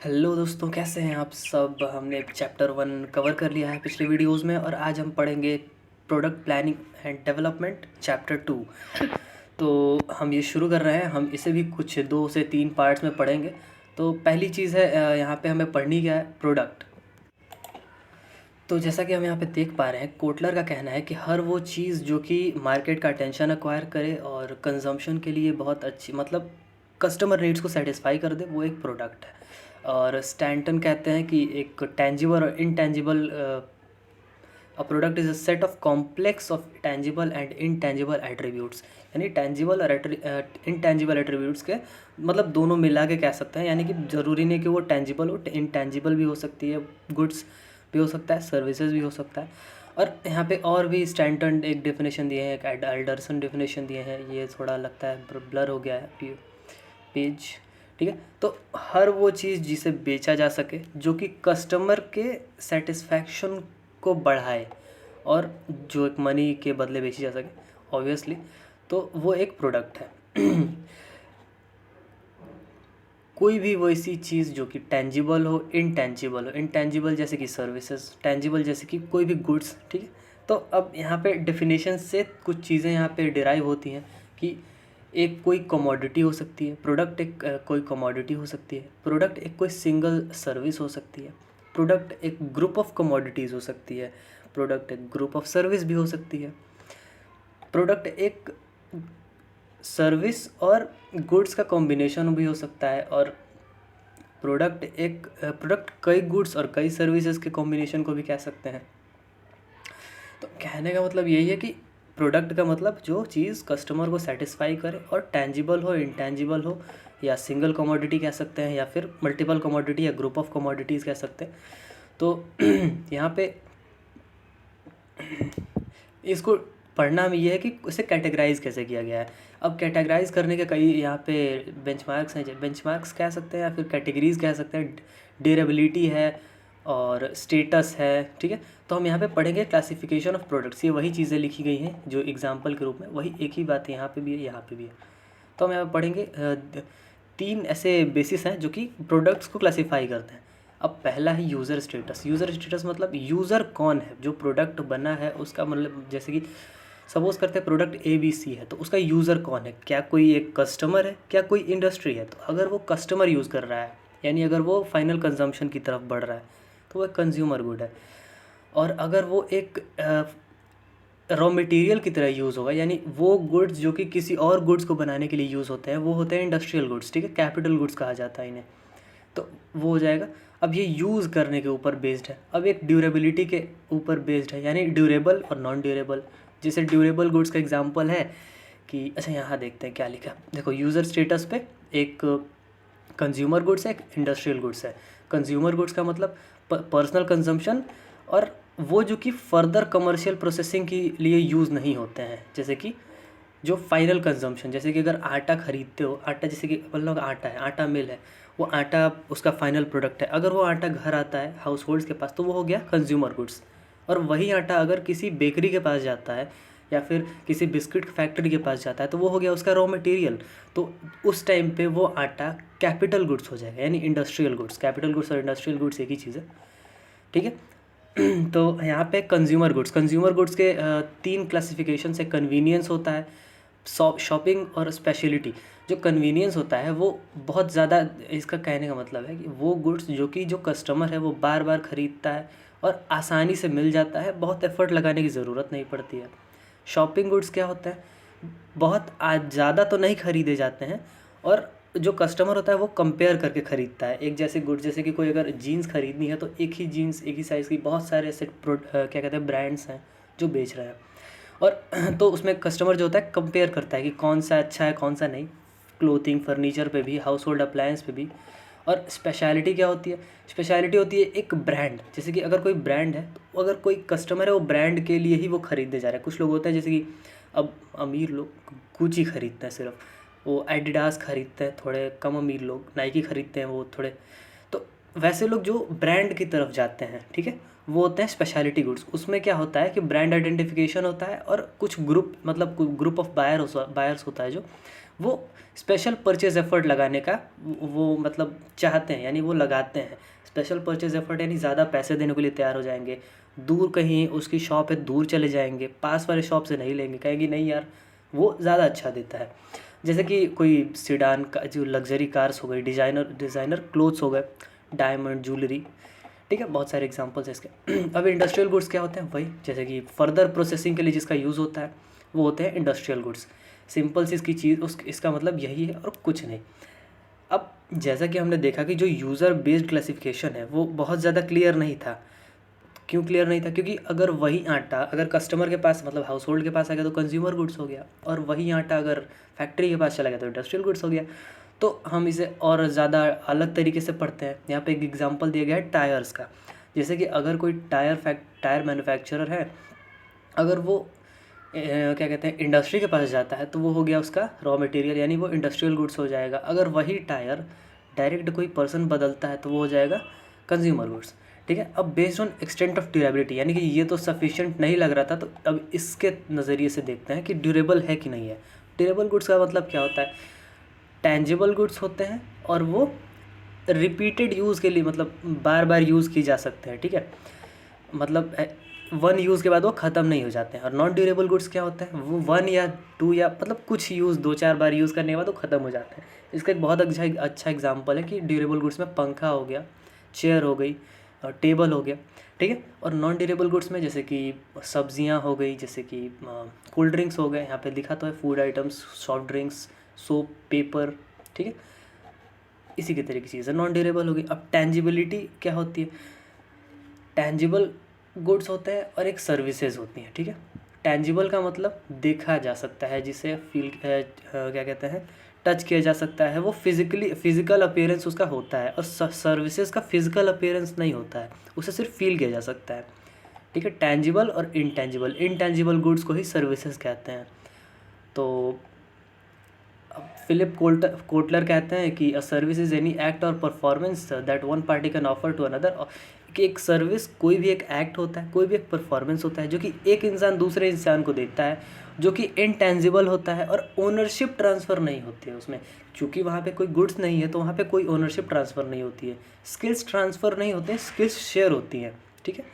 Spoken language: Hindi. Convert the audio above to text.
हेलो दोस्तों, कैसे हैं आप सब। हमने चैप्टर 1 कवर कर लिया है पिछले वीडियोस में और आज हम पढ़ेंगे product planning and development chapter 2। तो हम ये शुरू कर रहे हैं। हम इसे भी कुछ 2 से 3 पार्ट्स में पढ़ेंगे। तो पहली चीज़ है, यहाँ पे हमें पढ़नी क्या है, प्रोडक्ट। तो जैसा कि हम यहाँ पे देख पा रहे हैं, कोटलर का कहना है कि हर वो चीज़ जो कि मार्केट का अटेंशन एक्वायर करे और कंजम्पशन के लिए बहुत अच्छी, मतलब कस्टमर नीड्स को सेटिस्फाई कर दे, वो एक प्रोडक्ट है। और स्टैंटन कहते हैं कि एक टेंजिबल और intangible a product is a set of complex of tangible and intangible attributes. यानी टेंजिबल और इनटेंजिबल एट्रीब्यूट्स के मतलब दोनों मिला के कह सकते हैं। यानी कि ज़रूरी नहीं कि वो टेंजिबल हो, इनटेंजिबल भी हो सकती है, गुड्स भी हो सकता है, सर्विसेज भी हो सकता है। और यहाँ पे और भी स्टैंटन एक डेफिनेशन दिए हैं, एक एल्डरसन डेफिनेशन दिए हैं। ये थोड़ा लगता है ब्लर हो गया है पेज, ठीक है। तो हर वो चीज़ जिसे बेचा जा सके, जो कि कस्टमर के सेटिस्फैक्शन को बढ़ाए और जो एक मनी के बदले बेची जा सके ऑब्वियसली, तो वो एक प्रोडक्ट है। कोई भी वैसी चीज़ जो कि टेंजिबल हो, इंटेंजिबल जैसे कि सर्विसेज, टेंजिबल जैसे कि कोई भी गुड्स, ठीक है। तो अब यहाँ पे डेफिनेशन से कुछ चीज़ें यहाँ पे डिराइव होती हैं कि एक कोई कमोडिटी हो सकती है, प्रोडक्ट एक कोई कमोडिटी हो सकती है, प्रोडक्ट एक कोई सिंगल सर्विस हो सकती है, प्रोडक्ट एक ग्रुप ऑफ कमोडिटीज़ हो सकती है, प्रोडक्ट एक ग्रुप ऑफ सर्विस भी हो सकती है, प्रोडक्ट एक सर्विस और गुड्स का कॉम्बिनेशन भी हो सकता है, और प्रोडक्ट कई गुड्स और कई सर्विसेज के कॉम्बिनेशन को भी कह सकते हैं। तो कहने का मतलब यही है कि प्रोडक्ट का मतलब जो चीज़ कस्टमर को सेटिस्फाई करे और टेंजिबल हो, इंटेंजिबल हो, या सिंगल कमोडिटी कह सकते हैं, या फिर मल्टीपल कमोडिटी या ग्रुप ऑफ कमोडिटीज़ कह सकते हैं। तो यहाँ पे इसको पढ़ना में ये है कि इसे कैटेगराइज कैसे किया गया है। अब कैटेगराइज करने के कई यहाँ पे बेंचमार्क्स हैं, बेंचमार्क्स कह सकते हैं या फिर कैटेगरीज कह सकते हैं। ड्यूरेबिलिटी है और स्टेटस है, ठीक है। तो हम यहाँ पे पढ़ेंगे क्लासिफिकेशन ऑफ प्रोडक्ट्स। ये वही चीज़ें लिखी गई हैं जो एग्जाम्पल के रूप में, वही एक ही बात यहाँ पे भी है, यहाँ पे भी है। तो हम यहाँ पे पढ़ेंगे 3 ऐसे बेसिस हैं जो कि प्रोडक्ट्स को क्लासीफाई करते हैं। अब पहला है यूज़र स्टेटस। यूज़र स्टेटस मतलब यूज़र कौन है, जो प्रोडक्ट बना है उसका, मतलब जैसे कि सपोज़ करते हैं प्रोडक्ट ABC है, तो उसका यूज़र कौन है, क्या कोई एक कस्टमर है, क्या कोई इंडस्ट्री है। तो अगर वो कस्टमर यूज़ कर रहा है, यानी अगर वो फाइनल कंजम्पशन की तरफ बढ़ रहा है, तो वो एक कंज्यूमर गुड है। और अगर वो एक रॉ मटेरियल की तरह यूज़ होगा, यानी वो गुड्स जो कि किसी और गुड्स को बनाने के लिए यूज़ होते हैं, वो होते हैं इंडस्ट्रियल गुड्स, ठीक है। कैपिटल गुड्स कहा जाता है इन्हें। तो वो हो जाएगा। अब ये यूज़ करने के ऊपर बेस्ड है। अब एक ड्यूरेबिलिटी के ऊपर बेस्ड है, यानी ड्यूरेबल और नॉन ड्यूरेबल। जैसे ड्यूरेबल गुड्स का एग्जांपल है कि अच्छा यहाँ देखते हैं क्या लिखा। देखो, यूज़र स्टेटस पे एक कंज्यूमर गुड्स है, एक इंडस्ट्रियल गुड्स है। कंज्यूमर गुड्स का मतलब पर्सनल कंजम्पशन, और वो जो कि फर्दर कमर्शियल प्रोसेसिंग के लिए यूज़ नहीं होते हैं। जैसे कि जो फाइनल कंजम्पशन, जैसे कि अगर आटा खरीदते हो, आटा जैसे कि मतलब आटा है, आटा मिल है, वो आटा उसका फाइनल प्रोडक्ट है। अगर वो आटा घर आता है हाउस होल्ड्स के पास, तो वो हो गया कंज्यूमर गुड्स। और वही आटा अगर किसी बेकरी के पास जाता है या फिर किसी बिस्किट फैक्ट्री के पास जाता है, तो वो हो गया उसका रॉ मटेरियल। तो उस टाइम पे वो आटा कैपिटल गुड्स हो जाएगा, यानी इंडस्ट्रियल गुड्स। कैपिटल गुड्स और इंडस्ट्रियल गुड्स एक ही चीज़ है, ठीक है। तो यहाँ पे कंज्यूमर गुड्स के 3 क्लासिफिकेशन से कन्वीनियंस होता है, शॉपिंग और स्पेशलिटी। जो कन्वीनियंस होता है वो बहुत ज़्यादा, इसका कहने का मतलब है कि वो गुड्स जो कि जो कस्टमर है वो बार बार ख़रीदता है और आसानी से मिल जाता है, बहुत एफर्ट लगाने की ज़रूरत नहीं पड़ती है। शॉपिंग गुड्स क्या होता है, बहुत आज ज़्यादा तो नहीं ख़रीदे जाते हैं, और जो कस्टमर होता है वो कंपेयर करके ख़रीदता है। एक जैसे गुड, जैसे कि कोई अगर जीन्स ख़रीदनी है, तो एक ही जीन्स एक ही साइज़ की बहुत सारे ऐसे क्या कहते हैं ब्रांड्स हैं जो बेच रहे हैं, और तो उसमें कस्टमर जो होता है कंपेयर करता है कि कौन सा अच्छा है कौन सा नहीं। क्लोथिंग, फर्नीचर पे भी, हाउस होल्ड अप्लायंस पे भी। और स्पेशलिटी क्या होती है, स्पेशलिटी होती है एक ब्रांड। जैसे कि अगर कोई ब्रांड है, तो अगर कोई कस्टमर है वो ब्रांड के लिए ही वो ख़रीदने जा रहा है। कुछ लोग होते हैं जैसे कि अब अमीर लोग गुची ख़रीदते हैं सिर्फ, वो एडिडास ख़रीदते हैं, थोड़े कम अमीर लोग नाइकी ख़रीदते हैं, वो थोड़े। तो वैसे लोग जो ब्रांड की तरफ जाते हैं, ठीक है, वो होते हैं स्पेशलिटी गुड्स। उसमें क्या होता है कि ब्रांड आइडेंटिफिकेशन होता है और कुछ ग्रुप, मतलब ग्रुप ऑफ बायर्स होता है, जो वो स्पेशल परचेज एफर्ट लगाने का वो मतलब चाहते हैं, यानी वो लगाते हैं। स्पेशल परचेज एफर्ट यानी ज़्यादा पैसे देने के लिए तैयार हो जाएंगे, दूर कहीं उसकी शॉप है दूर चले जाएंगे, पास वाले शॉप से नहीं लेंगे, कहेंगे नहीं यार वो ज़्यादा अच्छा देता है। जैसे कि कोई सीडान का जो लग्जरी कार्स हो गई, डिज़ाइनर क्लोथ्स हो गए, डायमंड ज्वेलरी, ठीक है, बहुत सारे एग्जांपल्स हैं इसके। अब इंडस्ट्रियल गुड्स क्या होते हैं, वही जैसे कि फर्दर प्रोसेसिंग के लिए जिसका यूज़ होता है वो होते हैं इंडस्ट्रियल गुड्स। सिंपल सी इसकी चीज़ इसका मतलब यही है और कुछ नहीं। अब जैसा कि हमने देखा कि जो यूज़र बेस्ड क्लासिफिकेशन है वो बहुत ज़्यादा क्लियर नहीं था। क्यों क्लियर नहीं था? क्योंकि अगर वही आटा अगर कस्टमर के पास मतलब हाउस होल्ड के पास आ गया तो कंज्यूमर गुड्स हो गया, और वही आटा अगर फैक्ट्री के पास चला गया तो इंडस्ट्रियल गुड्स हो गया। तो हम इसे और ज़्यादा अलग तरीके से पढ़ते हैं। यहाँ पे एक एग्जांपल दिया गया है टायर्स का। जैसे कि अगर कोई टायर मैन्युफैक्चरर है, अगर वो क्या कहते हैं इंडस्ट्री के पास जाता है तो वो हो गया उसका रॉ मटेरियल, यानी वो इंडस्ट्रियल गुड्स हो जाएगा। अगर वही टायर डायरेक्ट कोई पर्सन बदलता है तो वो हो जाएगा कंज्यूमर गुड्स, ठीक है। अब based on extent of durability, यानी कि ये तो सफिशिएंट नहीं लग रहा था, तो अब इसके नज़रिए से देखते हैं कि ड्यूरेबल है कि नहीं है। ड्यूरेबल गुड्स का मतलब क्या होता है? टेंजिबल गुड्स होते हैं और वो रिपीटेड यूज़ के लिए मतलब बार बार यूज़ की जा सकते हैं, ठीक है। मतलब वन यूज़ के बाद वो ख़त्म नहीं हो जाते हैं। और नॉन ड्यूरेबल गुड्स क्या होते हैं? वो वन या टू या मतलब कुछ यूज़ 2-4 बार यूज़ करने के बाद वो ख़त्म हो जाते हैं। इसका एक बहुत अच्छा एग्जांपल है कि ड्यूरेबल गुड्स में पंखा हो गया, चेयर हो गई और टेबल हो गया, ठीक है। और नॉन ड्यूरेबल गुड्स में जैसे कि सब्जियां हो गई, जैसे कि कोल्ड ड्रिंक्स हो गए, यहाँ पे लिखा तो है food items, soft drinks, soap, paper, ठीक है। इसी के तरह की चीज़ें नॉन ड्यूरेबल होगी। अब टेंजिबिलिटी क्या होती है? टेंजिबल गुड्स होते हैं और एक सर्विसेज होती हैं, ठीक है। टेंजिबल का मतलब देखा जा सकता है, जिसे फील क्या कहते हैं टच किया जा सकता है, वो फिजिकल अपीयरेंस उसका होता है। और सर्विसेज का फिजिकल अपीयरेंस नहीं होता है, उसे सिर्फ फील किया जा सकता है, ठीक है। टेंजिबल और इनटेंजिबल गुड्स को ही सर्विसेज कहते हैं। तो फिलिप कोटलर कहते हैं कि a service is any act or performance that one party can offer to another. कि एक सर्विस कोई भी एक एक्ट होता है, कोई भी एक परफॉर्मेंस होता है जो कि एक इंसान दूसरे इंसान को देता है, जो कि इनटेंजिबल होता है और ओनरशिप ट्रांसफ़र नहीं होती है उसमें। क्योंकि वहाँ पे कोई गुड्स नहीं है तो वहाँ पे कोई ओनरशिप ट्रांसफ़र नहीं होती है, स्किल्स ट्रांसफ़र नहीं होते हैं, स्किल्स शेयर होती हैं, ठीक है।